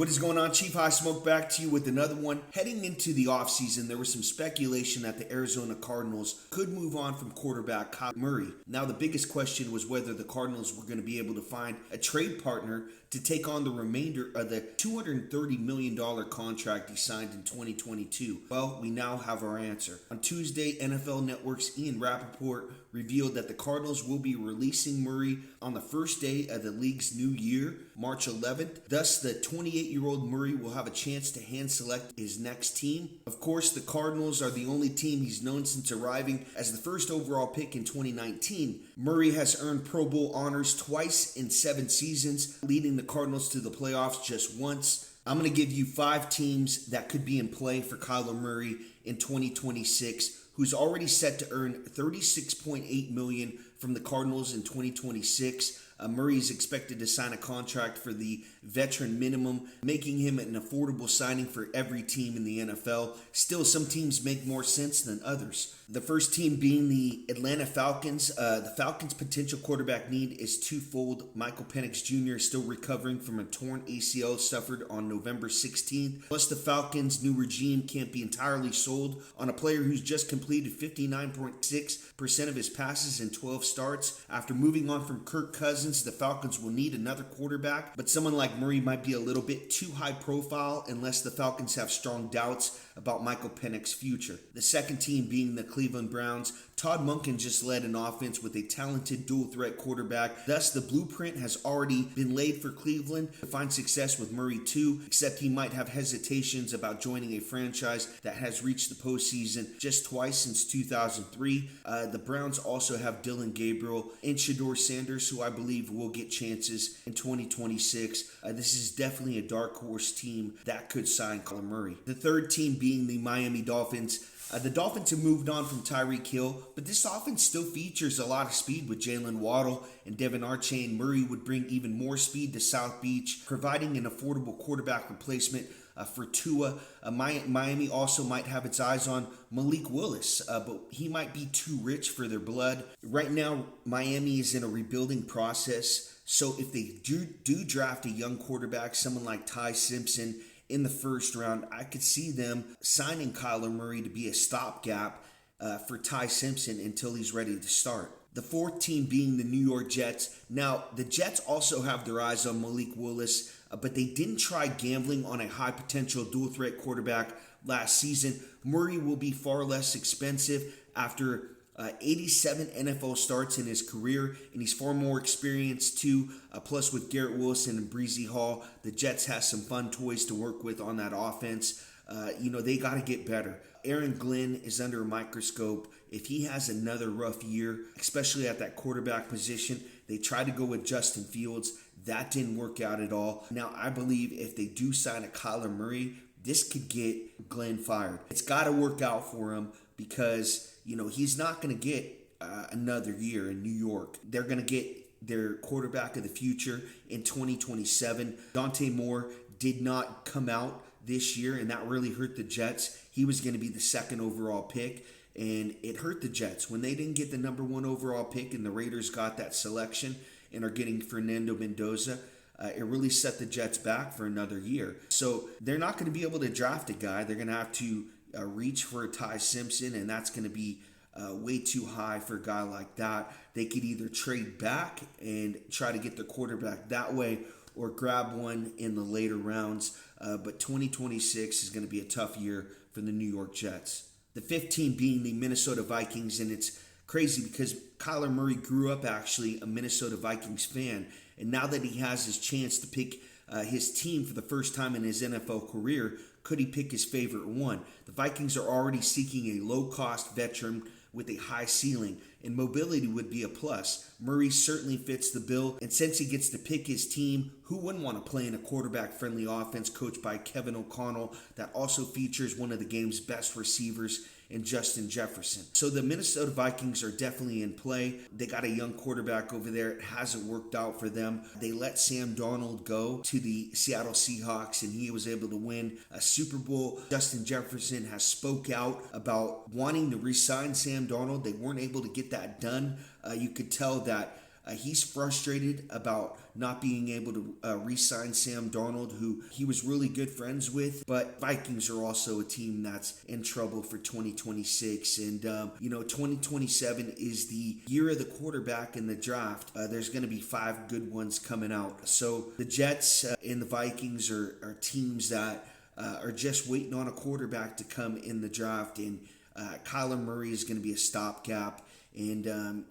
What is going on, Chief High Smoke? Back to you with another one. Heading into the offseason, there was some speculation that the Arizona Cardinals could move on from quarterback Kyler Murray. Now, the biggest question was whether the Cardinals were going to be able to find a trade partner to take on the remainder of the $230 million contract he signed in 2022. Well, we now have our answer. On Tuesday, NFL Network's Ian Rappaport revealed that the Cardinals will be releasing Murray on the first day of the league's new year, March 11th. Thus, the 28-year-old Murray will have a chance to hand select his next team. Of course, the Cardinals are the only team he's known since arriving as the first overall pick in 2019. Murray has earned Pro Bowl honors twice in 7 seasons, leading the Cardinals to the playoffs just once. I'm going to give you 5 teams that could be in play for Kyler Murray in 2026, who's already set to earn $36.8 million from the Cardinals in 2026. Murray is expected to sign a contract for the veteran minimum, making him an affordable signing for every team in the NFL. Still, some teams make more sense than others. The first team being the Atlanta Falcons. The Falcons' potential quarterback need is twofold. Michael Penix Jr. is still recovering from a torn ACL suffered on November 16th. Plus, the Falcons' new regime can't be entirely sold on a player who's just completed 59.6% of his passes in 12 starts. After moving on from Kirk Cousins, the Falcons will need another quarterback, but someone like Murray might be a little bit too high profile unless the Falcons have strong doubts about Michael Penix's future. The second team being the Cleveland Browns. Todd Monken just led an offense with a talented dual-threat quarterback. Thus, the blueprint has already been laid for Cleveland to find success with Murray too, except he might have hesitations about joining a franchise that has reached the postseason just twice since 2003. The Browns also have Dylan Gabriel and Shedeur Sanders, who I believe will get chances in 2026. This is definitely a dark horse team that could sign Kyler Murray. The third team being the Miami Dolphins. The Dolphins have moved on from Tyreek Hill, but this offense still features a lot of speed with Jalen Waddle and Devin Archain. Murray would bring even more speed to South Beach, providing an affordable quarterback replacement for Tua. Miami also might have its eyes on Malik Willis, but he might be too rich for their blood. Right now, Miami is in a rebuilding process, so if they do draft a young quarterback, someone like Ty Simpson, in the first round, I could see them signing Kyler Murray to be a stopgap for Ty Simpson until he's ready to start. The fourth team being the New York Jets. Now, the Jets also have their eyes on Malik Willis, but they didn't try gambling on a high-potential dual-threat quarterback last season. Murray will be far less expensive after 87 NFL starts in his career, and he's far more experienced too. Plus, with Garrett Wilson and Breezy Hall, the Jets have some fun toys to work with on that offense. They got to get better. Aaron Glenn is under a microscope. If he has another rough year, especially at that quarterback position, they tried to go with Justin Fields. That didn't work out at all. Now, I believe if they do sign a Kyler Murray, this could get Glenn fired. It's got to work out for him because he's not going to get another year in New York. They're going to get their quarterback of the future in 2027. Dante Moore did not come out this year, and that really hurt the Jets. He was going to be the second overall pick, and it hurt the Jets. When they didn't get the number 1 overall pick and the Raiders got that selection and are getting Fernando Mendoza, it really set the Jets back for another year. So they're not going to be able to draft a guy. They're going to have to reach for a Ty Simpson, and that's going to be way too high for a guy like that. They could either trade back and try to get their quarterback that way or grab one in the later rounds. But 2026 is going to be a tough year for the New York Jets. The fifth team being the Minnesota Vikings, and it's crazy because Kyler Murray grew up actually a Minnesota Vikings fan, and now that he has his chance to pick his team for the first time in his NFL career, could he pick his favorite one? The Vikings are already seeking a low-cost veteran with a high ceiling, and mobility would be a plus. Murray certainly fits the bill, and since he gets to pick his team, who wouldn't want to play in a quarterback-friendly offense coached by Kevin O'Connell that also features one of the game's best receivers in Justin Jefferson? So the Minnesota Vikings are definitely in play. They got a young quarterback over there. It hasn't worked out for them. They let Sam Darnold go to the Seattle Seahawks, and he was able to win a Super Bowl. Justin Jefferson has spoke out about wanting to re-sign Sam Darnold. They weren't able to get that done. You could tell that He's frustrated about not being able to re-sign Sam Darnold, who he was really good friends with. But Vikings are also a team that's in trouble for 2026. And, 2027 is the year of the quarterback in the draft. There's going to be 5 good ones coming out. So the Jets and the Vikings are teams that are just waiting on a quarterback to come in the draft. And Kyler Murray is going to be a stopgap. And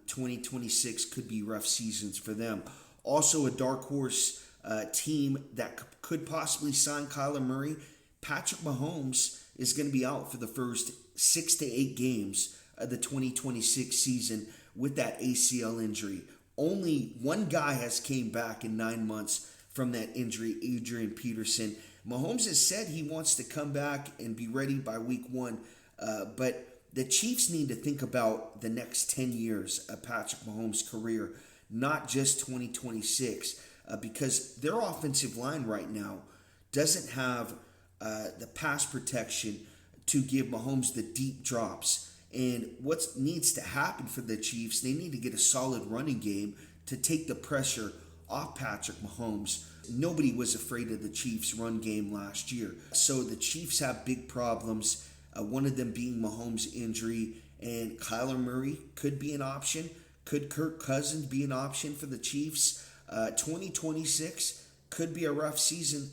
2026 could be rough seasons for them. Also, a dark horse team that could possibly sign Kyler Murray. Patrick Mahomes is going to be out for the first 6 to 8 games of the 2026 season with that ACL injury. Only one guy has came back in 9 months from that injury, Adrian Peterson. Mahomes has said he wants to come back and be ready by week 1, but the Chiefs need to think about the next 10 years of Patrick Mahomes' career, not just 2026, because their offensive line right now doesn't have the pass protection to give Mahomes the deep drops. And what needs to happen for the Chiefs, they need to get a solid running game to take the pressure off Patrick Mahomes. Nobody was afraid of the Chiefs' run game last year. So the Chiefs have big problems. One of them being Mahomes' injury, and Kyler Murray could be an option. Could Kirk Cousins be an option for the Chiefs? 2026 could be a rough season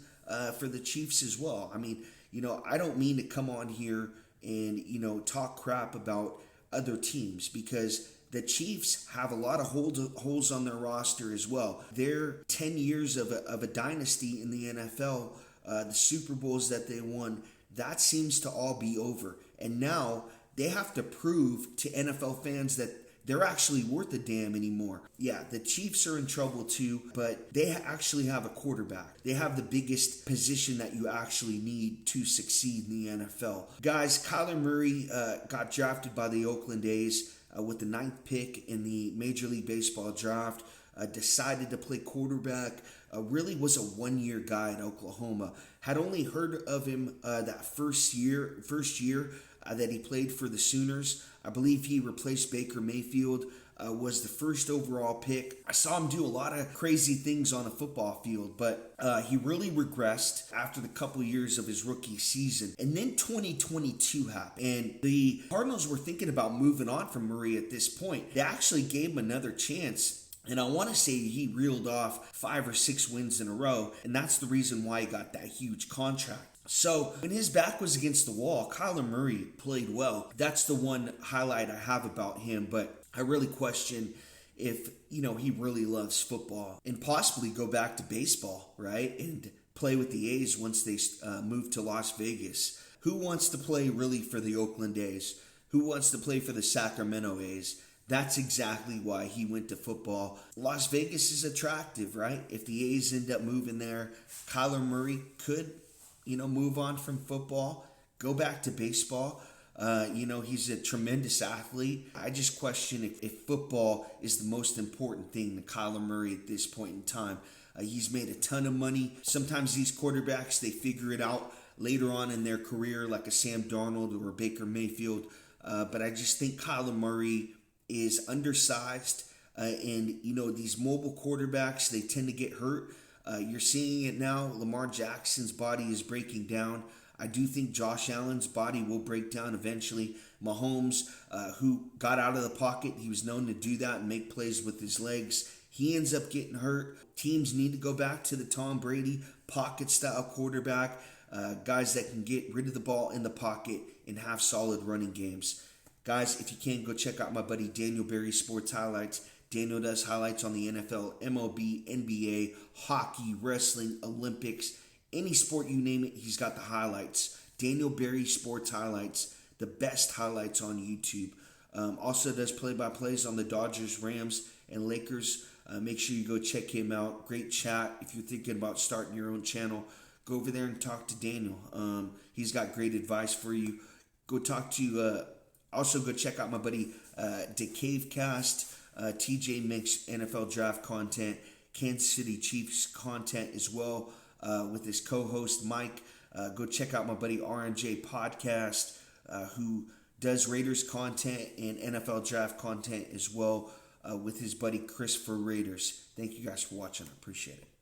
for the Chiefs as well. I mean, I don't mean to come on here and, talk crap about other teams, because the Chiefs have a lot of holes on their roster as well. They're 10 years of a dynasty in the NFL, the Super Bowls that they won, that seems to all be over. And now they have to prove to NFL fans that they're actually worth a damn anymore. Yeah, the Chiefs are in trouble too, but they actually have a quarterback. They have the biggest position that you actually need to succeed in the NFL. Guys, Kyler Murray got drafted by the Oakland A's with the 9th pick in the Major League Baseball draft. Decided to play quarterback. Really was a 1-year guy at Oklahoma. Had only heard of him that first year that he played for the Sooners. I believe he replaced Baker Mayfield, was the first overall pick. I saw him do a lot of crazy things on a football field, but he really regressed after the couple years of his rookie season. And then 2022 happened, and the Cardinals were thinking about moving on from Murray at this point. They actually gave him another chance. And I want to say he reeled off 5 or 6 wins in a row, and that's the reason why he got that huge contract. So when his back was against the wall, Kyler Murray played well. That's the one highlight I have about him, but I really question if, he really loves football and possibly go back to baseball, right? And play with the A's once they move to Las Vegas. Who wants to play really for the Oakland A's? Who wants to play for the Sacramento A's? That's exactly why he went to football. Las Vegas is attractive, right? If the A's end up moving there, Kyler Murray could, move on from football, go back to baseball. He's a tremendous athlete. I just question if football is the most important thing to Kyler Murray at this point in time. He's made a ton of money. Sometimes these quarterbacks, they figure it out later on in their career, like a Sam Darnold or a Baker Mayfield. But I just think Kyler Murray is undersized, and these mobile quarterbacks, they tend to get hurt. You're seeing it now. Lamar Jackson's body is breaking down. I do think Josh Allen's body will break down eventually. Mahomes, who got out of the pocket, he was known to do that and make plays with his legs. He ends up getting hurt. Teams need to go back to the Tom Brady pocket-style quarterback, guys that can get rid of the ball in the pocket and have solid running games. Guys, if you can, go check out my buddy Daniel Berry Sports Highlights. Daniel does highlights on the NFL, MLB, NBA, hockey, wrestling, Olympics, any sport you name it, he's got the highlights. Daniel Berry Sports Highlights, the best highlights on YouTube. Also does play-by-plays on the Dodgers, Rams, and Lakers. Make sure you go check him out. Great chat. If you're thinking about starting your own channel, go over there and talk to Daniel. He's got great advice for you. Go talk to... Also, go check out my buddy DeCavecast. TJ makes NFL draft content, Kansas City Chiefs content as well with his co-host Mike. Go check out my buddy RNJ Podcast, who does Raiders content and NFL draft content as well. with his buddy Chris for Raiders. Thank you guys for watching. I appreciate it.